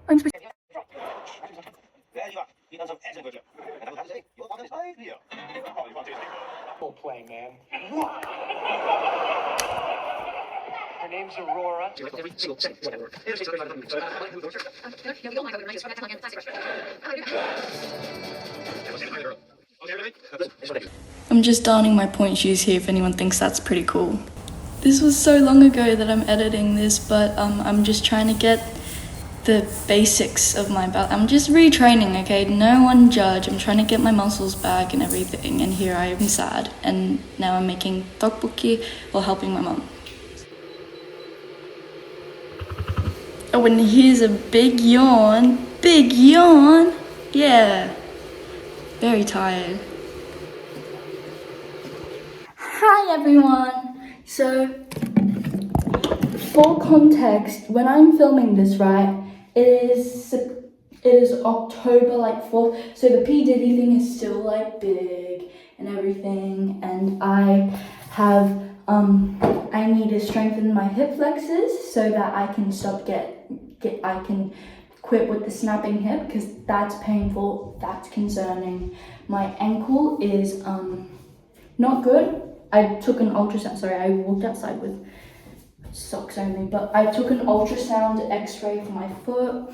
I'm supposed playing, man. What? Her name's Aurora. I'm just donning my point shoes here if anyone thinks that's pretty cool. This was so long ago that I'm editing this, but I'm just trying to get the basics of my ballet. I'm just retraining, okay? No one judge. I'm trying to get my muscles back and everything, and here I am sad. And now I'm making tteokbokki while helping my mom. Oh, and here's a big yawn. Big yawn. Yeah. Very tired. Hi everyone. So, for context, when I'm filming this, right, it is October 4th, so the P. Diddy thing is still big and everything, and I have I need to strengthen my hip flexors so that I can I can quit with the snapping hip, because that's painful, that's concerning. My ankle is not good. I took an ultrasound. Sorry, I walked outside with socks only, but I took an ultrasound x-ray for my foot.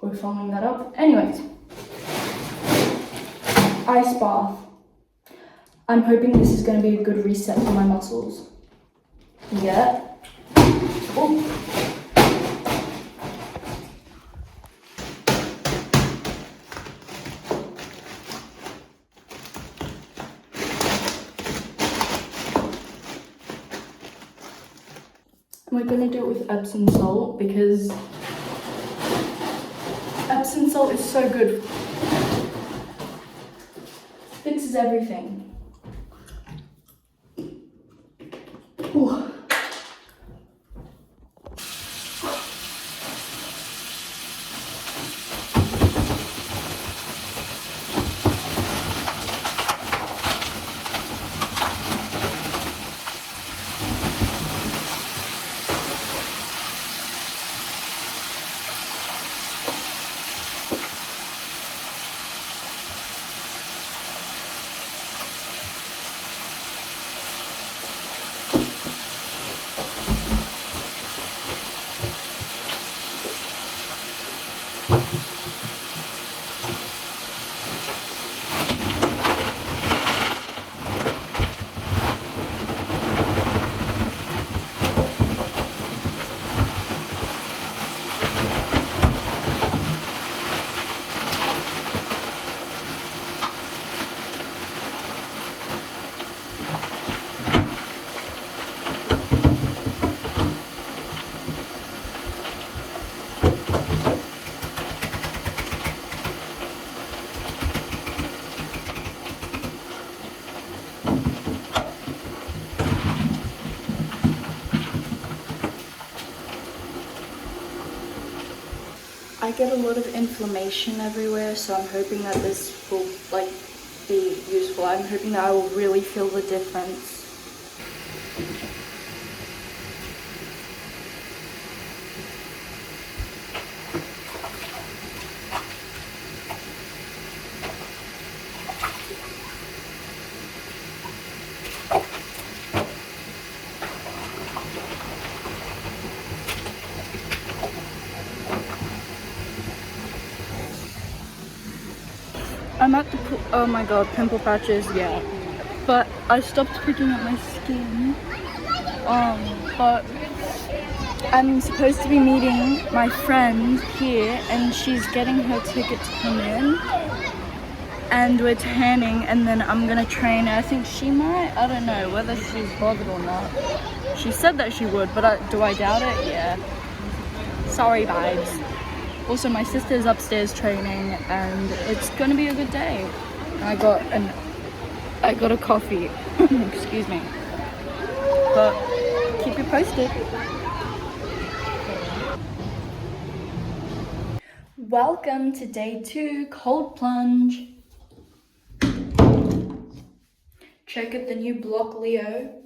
We're following that up. Anyways, ice bath. I'm hoping this is going to be a good reset for my muscles. Yeah. Oh. We're going to do it with Epsom salt, because Epsom salt is so good. Fixes everything. Ooh. I get a lot of inflammation everywhere, so I'm hoping that this will be useful. I'm hoping that I will really feel the difference. I'm at the pool. Oh my god, pimple patches, yeah. But I stopped picking at my skin. But I'm supposed to be meeting my friend here, and she's getting her ticket to come in. And we're tanning, and then I'm gonna train. I think she might. I don't know whether she's bothered or not. She said that she would, but do I doubt it? Yeah. Sorry, vibes. Also, my sister's upstairs training, and it's gonna be a good day. I got a coffee. Excuse me. But keep you posted. Welcome to day 2, cold plunge. Check out the new block Leo.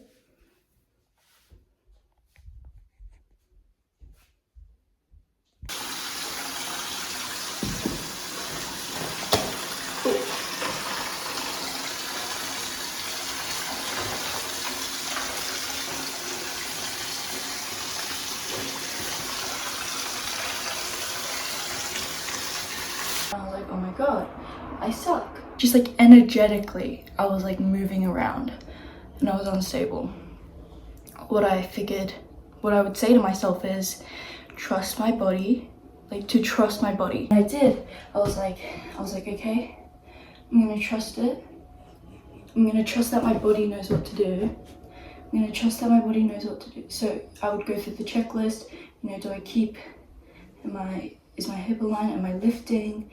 I was like, oh my god, I suck. Just like energetically, I was like moving around and I was unstable. What I would say to myself is, trust my body, like to trust my body. And I did. I was like, okay, I'm gonna trust it. I'm gonna trust that my body knows what to do. I'm gonna trust that my body knows what to do. So I would go through the checklist. You know, do I keep, is my hip aligned? Am I lifting?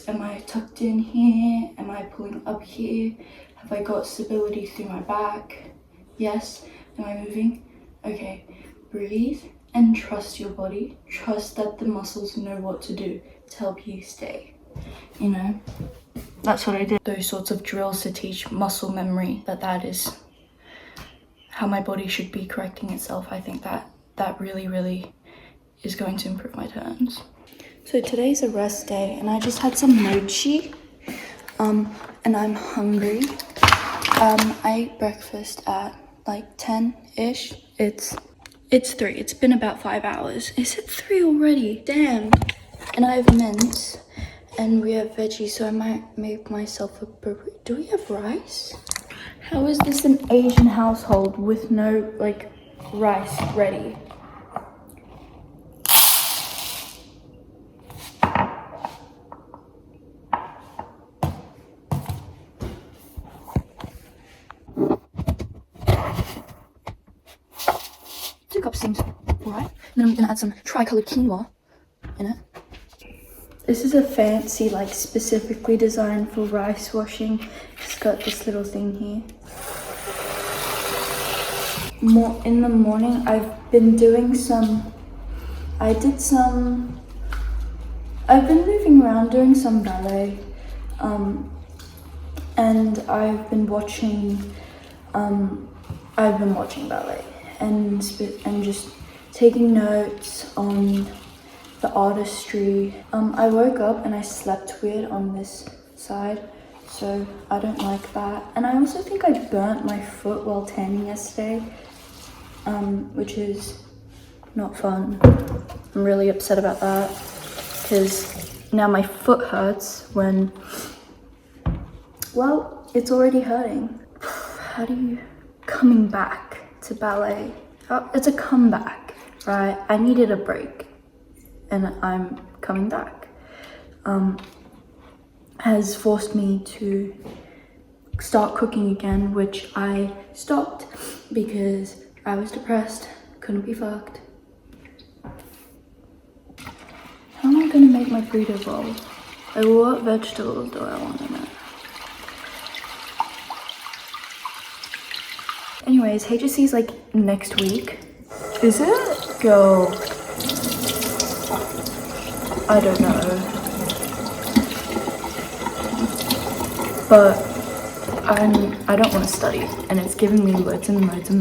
Am I tucked in here? Am I pulling up here? Have I got stability through my back? Yes. Am I moving? Okay. Breathe and trust your body. Trust that the muscles know what to do to help you stay. You know? That's what I did. Those sorts of drills to teach muscle memory, that is how my body should be correcting itself. I think that really is going to improve my turns. So today's a rest day and I just had some mochi and I'm hungry. I ate breakfast at like 10-ish. It's 3. It's been about 5 hours. Is it 3 already? Damn. And I have mince and we have veggies, so I might make myself a burrito. Do we have rice? How is this an Asian household with no like rice ready? Seems alright. Then I'm gonna add some tri-colored quinoa in it. This is a fancy, like specifically designed for rice washing. It's got this little thing here. In the morning, I've been doing I've been moving around doing some ballet, and I've been watching ballet. And just taking notes on the artistry. I woke up and I slept weird on this side, so I don't like that. And I also think I burnt my foot while tanning yesterday, which is not fun. I'm really upset about that because now my foot hurts when, well, it's already hurting. How do you, coming back to ballet, it's a comeback, right? I needed a break and I'm coming back. Has forced me to start cooking again, which I stopped because I was depressed, couldn't be fucked. How am I gonna make my burrito bowl? Like, what vegetables do I want in it? Anyways, HSC is like next week. Is it? Girl. I don't know. But I don't want to study and it's giving me loads of anxiety.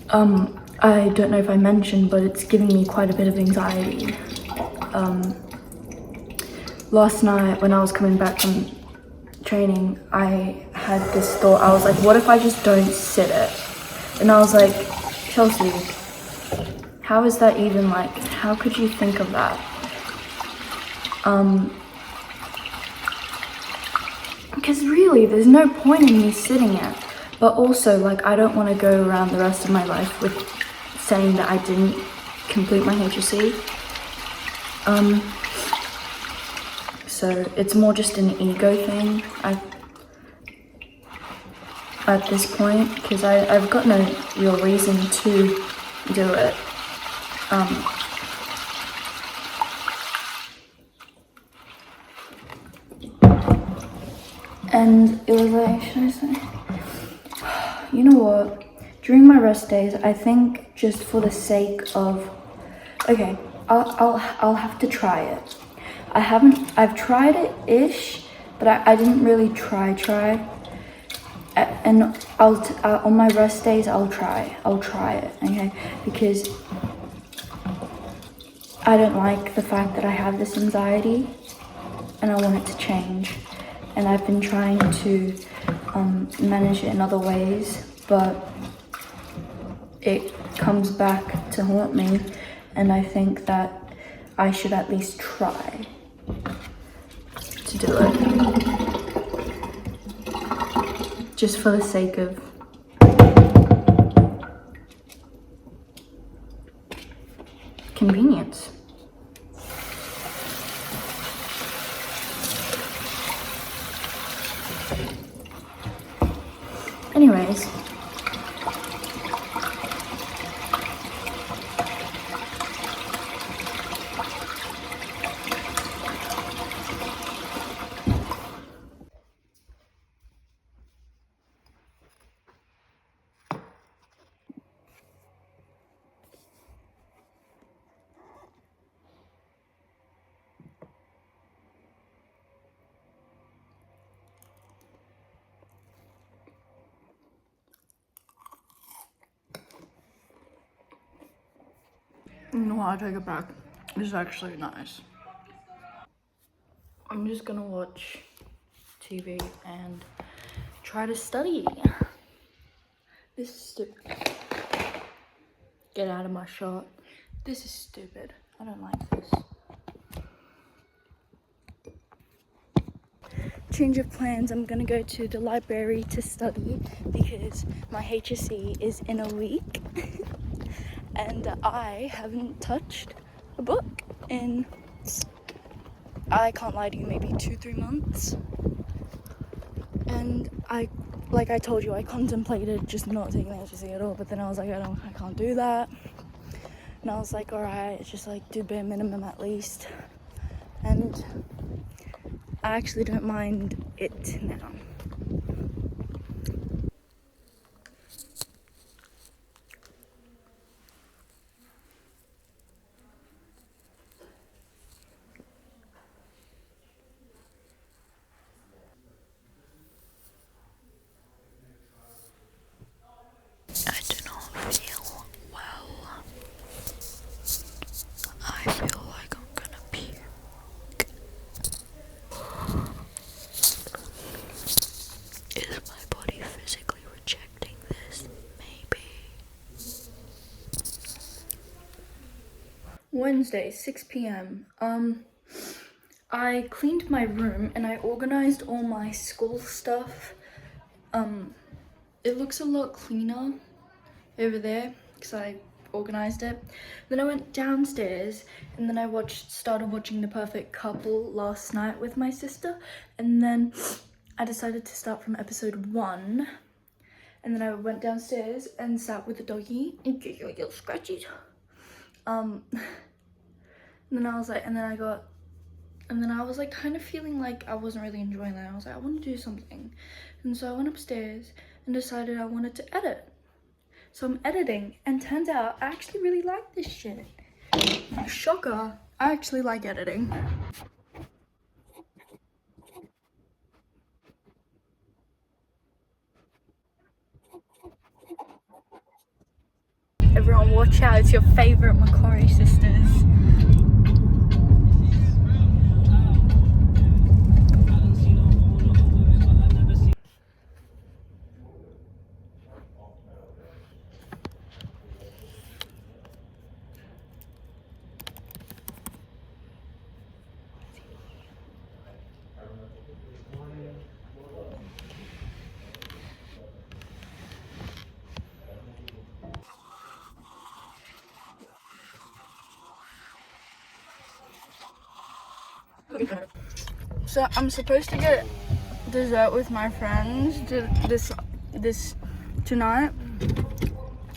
I don't know if I mentioned, but it's giving me quite a bit of anxiety. Last night when I was coming back from training, I had this thought. I was like, what if I just don't sit it? And I was like, Chelsea, how is that even, like, how could you think of that? Because really there's no point in me sitting it, but also like I don't want to go around the rest of my life with saying that I didn't complete my HSC. So it's more just an ego thing at this point, because I've got no real reason to do it. And it was like, should I say? You know what? During my rest days, I think just for the sake of, okay, I'll have to try it. I've tried it-ish, but I didn't really try. And on my rest days, I'll try it, okay? Because I don't like the fact that I have this anxiety and I want it to change. And I've been trying to manage it in other ways, but it comes back to haunt me. And I think that I should at least try to do it. Just for the sake of convenience. Anyways, no, I take it back. It's actually nice. I'm just gonna watch TV and try to study. This is stupid. Get out of my shot. This is stupid. I don't like this. Change of plans. I'm gonna go to the library to study because my HSC is in a week. And I haven't touched a book in, I can't lie to you, maybe 2-3 months. And like I told you, I contemplated just not taking the HSC at all, but then I was like, I can't do that. And I was like, alright, just like do bare minimum at least. And I actually don't mind it now. I do not feel well. I feel like I'm gonna puke. Is my body physically rejecting this? Maybe. Wednesday, 6 p.m. I cleaned my room and I organized all my school stuff. It looks a lot cleaner over there because I organized it. Then I went downstairs and then I started watching The Perfect Couple last night with my sister, and then I decided to start from episode 1, and then I went downstairs and sat with the doggy and get your little scratches. And then I was like kind of feeling like I wasn't really enjoying that. I was like, I want to do something, and so I went upstairs and decided I wanted to edit. So I'm editing, and turns out I actually really like this shit. Shocker, I actually like editing. Everyone watch out, it's your favorite Macquarie sisters. So I'm supposed to get dessert with my friends this tonight.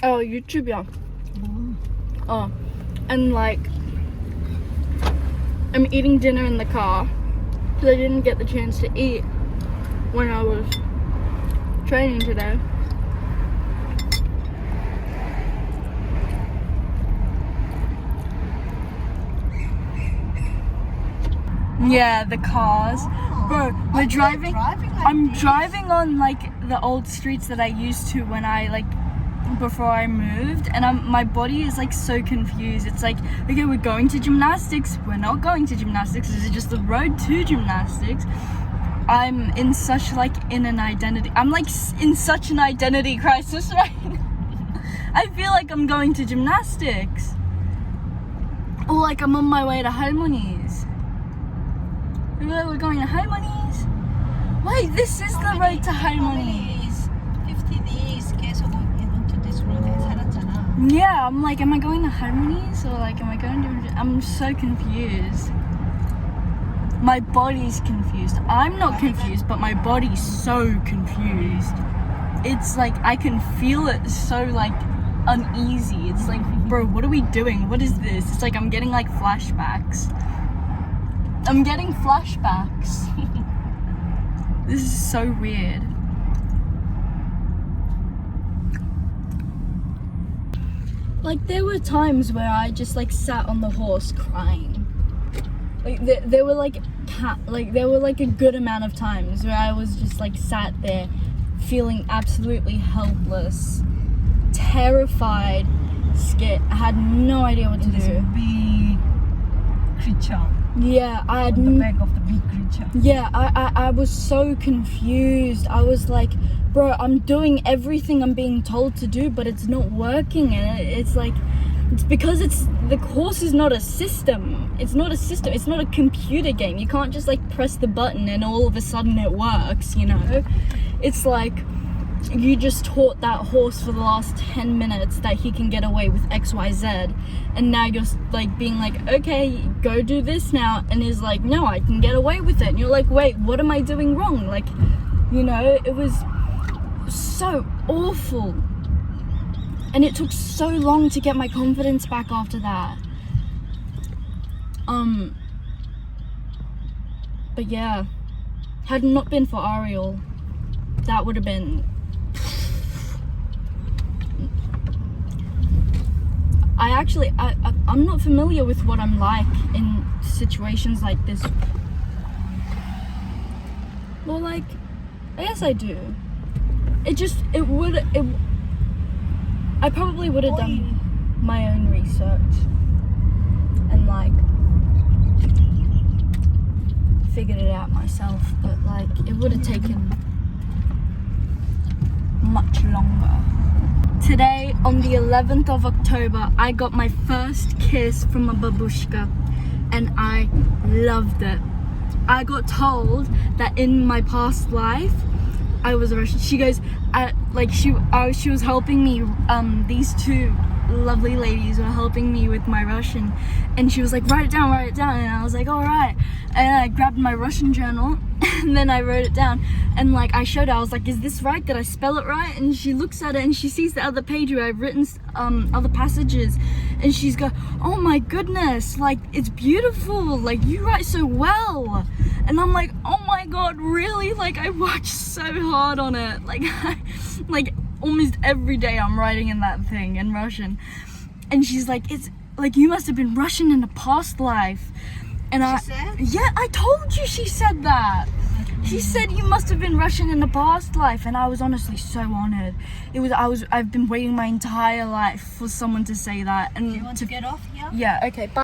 Oh, YouTube, yeah. Oh, and like I'm eating dinner in the car because I didn't get the chance to eat when I was training today. Yeah, the cars. Bro, we're driving. I'm driving on like the old streets that I used to when I before I moved, and my body is like so confused. It's like, okay, we're going to gymnastics. We're not going to gymnastics. This is just the road to gymnastics. I'm in such in an identity. I'm like in such an identity crisis right now. I feel like I'm going to gymnastics. Or like I'm on my way to Harmonies. We're going to Harmonies. Wait, this is the road to Harmonies. 50 days 계속 onto this road 살았잖아. Yeah, I'm like, am I going to Harmonies or like, am I going to? I'm so confused. My body's confused. I'm not confused, but my body's so confused. It's like I can feel it so like uneasy. It's like, bro, what are we doing? What is this? It's like I'm getting like flashbacks. I'm getting flashbacks. This is so weird. Like there were times where I just like sat on the horse crying. Like there were like there were like a good amount of times where I was just like sat there feeling absolutely helpless, terrified, scared. I had no idea what to do. Big creature. Yeah, I had On the back of the big creature. Yeah, I was so confused. I was like, bro, I'm doing everything I'm being told to do, but it's not working. And it's like, it's because the course is not a system. It's not a system. It's not a computer game. You can't just like press the button and all of a sudden it works, you know? It's like, you just taught that horse for the last 10 minutes that he can get away with XYZ, and now you're like being like, okay, go do this now, and he's like, no, I can get away with it, and you're like, wait, what am I doing wrong? Like, you know, it was so awful, and it took so long to get my confidence back after that. But yeah, had it not been for Ariel, that would have been, I'm not familiar with what I'm like in situations like this. Well, like, I guess I do. I probably would have done my own research and like figured it out myself, but like it would have taken much longer. Today, on the 11th of October, I got my first kiss from a babushka, and I loved it. I got told that in my past life, I was a Russian. She goes, she was helping me. These two lovely ladies were helping me with my Russian, and she was like, write it down, and I was like, all right. And I grabbed my Russian journal, and then I wrote it down, and like I showed her, I was like, is this right? Did I spell it right? And she looks at it, and she sees the other page where I've written other passages, and she's go, oh my goodness, like it's beautiful, like you write so well. And I'm like, oh my god, really? Like I worked so hard on it. Like like almost every day I'm writing in that thing in Russian. And she's like, it's like you must have been Russian in a past life. And yeah, I told you she said that. She said you must have been Russian in a past life, and I was honestly so honored. I've been waiting my entire life for someone to say that. And Do you want to get off here? Yeah, okay, bye.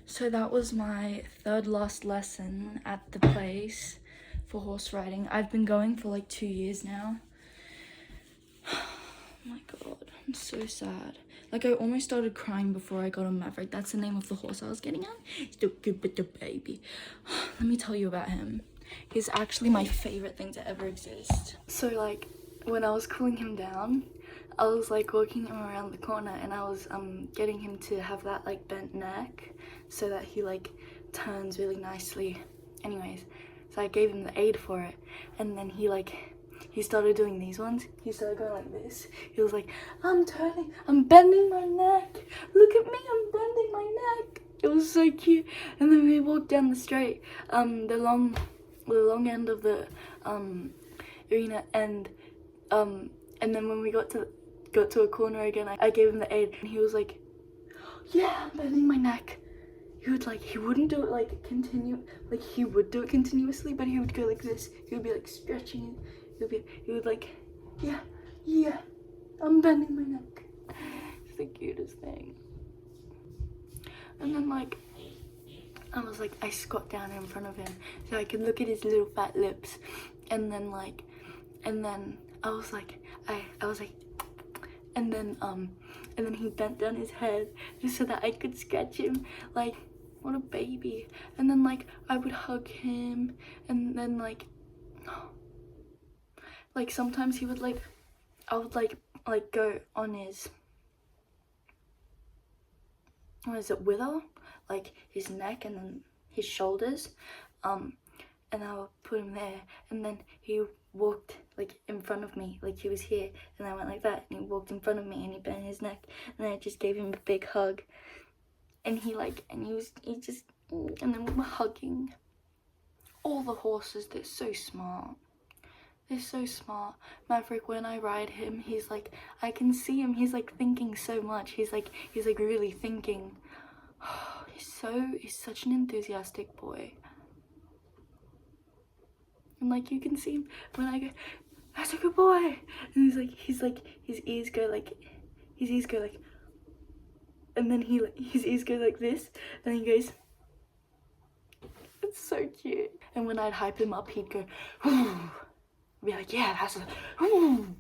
So that was my third last lesson at the place for horse riding. I've been going for like 2 years now. Oh my god, I'm so sad. Like I almost started crying before I got on Maverick. That's the name of the horse I was getting on. He's the good with the baby. Let me tell you about him. He's actually my favorite thing to ever exist. So like when I was cooling him down, I was like walking him around the corner, and I was getting him to have that like bent neck so that he like turns really nicely. Anyways, so I gave him the aid for it, and then he started doing these ones. He started going like this. He was like, I'm bending my neck. Look at me, I'm bending my neck. It was so cute. And then we walked down the straight, the long long end of the arena, and then when we got to a corner again, I gave him the aid, and he was like, yeah, I'm bending my neck. He wouldn't do it like he would do it continuously, but he would go like this. He would be like stretching it. He would like, yeah, I'm bending my neck. It's the cutest thing. And then like, I was like, I squat down in front of him so I could look at his little fat lips, and then I was like, and then he bent down his head just so that I could scratch him, like, what a baby. And then like, I would hug him, and then like sometimes he would like, I would like go on his, what is it, wither, like his neck and then his shoulders, and I would put him there, and then he walked like in front of me, like he was here, and I went like that, and he walked in front of me, and he bent his neck, and I just gave him a big hug, and he just, and then we were hugging. All the horses, they're so smart. They're so smart. Maverick, when I ride him, he's like, I can see him, he's like thinking so much. He's like really thinking. He's such an enthusiastic boy. And like, you can see him when I go, that's a good boy. And he's like, his ears go like, and then his ears go like this, and he goes, it's so cute. And when I'd hype him up, he'd go, whoo. Be like, yeah, that's a, whoo.